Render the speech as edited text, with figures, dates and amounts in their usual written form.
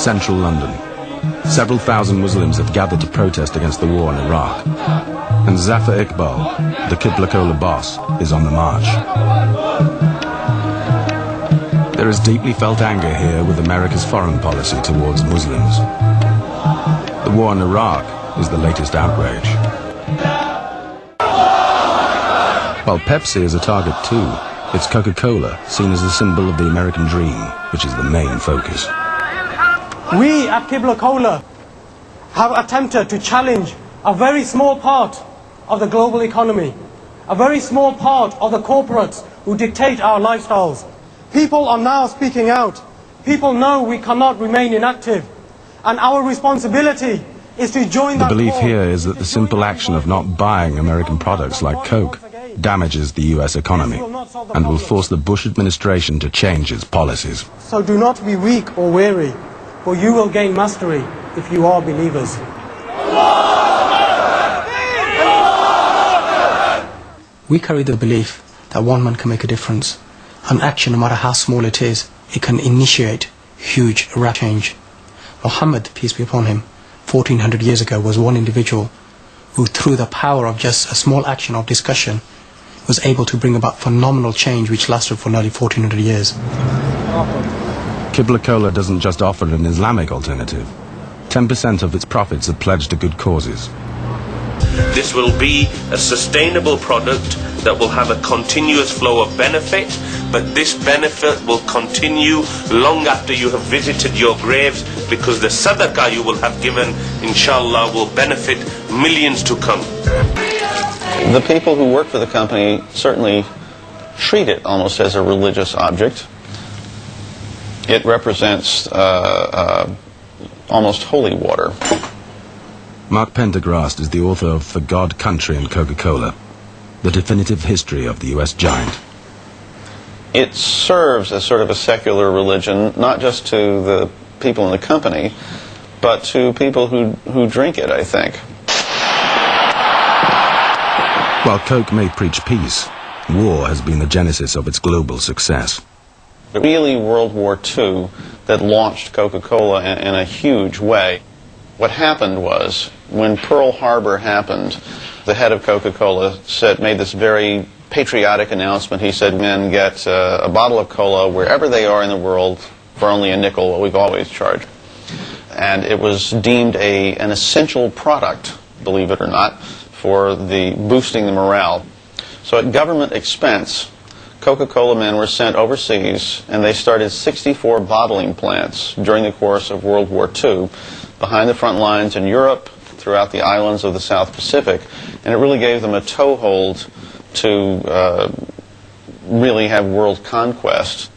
central London. Several thousand Muslims have gathered to protest against the war in Iraq. And Zafar Iqbal, the Qibla Cola boss, is on the march. There is deeply felt anger here with America's foreign policy towards Muslims. The war in Iraq is the latest outrage. While Pepsi is a target too, it's Coca-Cola, seen as a symbol of the American dream, which is the main focus. We at Qibla Cola have attempted to challenge a very small part of the global economy, a very small part of the corporates who dictate our lifestyles. People are now speaking out. People know we cannot remain inactive, and our responsibility is to join that. The belief here is that the simple action of not buying American products like Coke damages the US economy and will force the Bush administration to change its policies. So do not be weak or weary, for you will gain mastery if you are believers. We carry the belief that one man can make a difference. An action, no matter how small it is, it can initiate huge rapid change. Muhammad, peace be upon him, 1400 years ago was one individual who, through the power of just a small action of discussion, was able to bring about phenomenal change which lasted for nearly 1400 years. Qibla Cola doesn't just offer an Islamic alternative. 10% of its profits are pledged to good causes. This will be a sustainable product that will have a continuous flow of benefit, but this benefit will continue long after you have visited your graves, because the sadaqah you will have given, inshallah, will benefit millions to come. The people who work for the company certainly treat it almost as a religious object. It represents almost holy water. Mark Pendergrast is the author of For God, Country and Coca-Cola, the definitive history of the US giant. It serves as sort of a secular religion, not just to the people in the company, but to people who drink it, I think. While Coke may preach peace, war has been the genesis of its global success. Really, World War II that launched Coca-Cola in a huge way. What happened was, when Pearl Harbor happened, the head of Coca-Cola made this very patriotic announcement. He said, men get a bottle of cola wherever they are in the world for only a nickel, what we've always charged. And it was deemed an essential product, believe it or not, for boosting the morale. So at government expense, Coca-Cola men were sent overseas, and they started 64 bottling plants during the course of World War II, behind the front lines in Europe, throughout the islands of the South Pacific, and it really gave them a toehold to really have world conquest.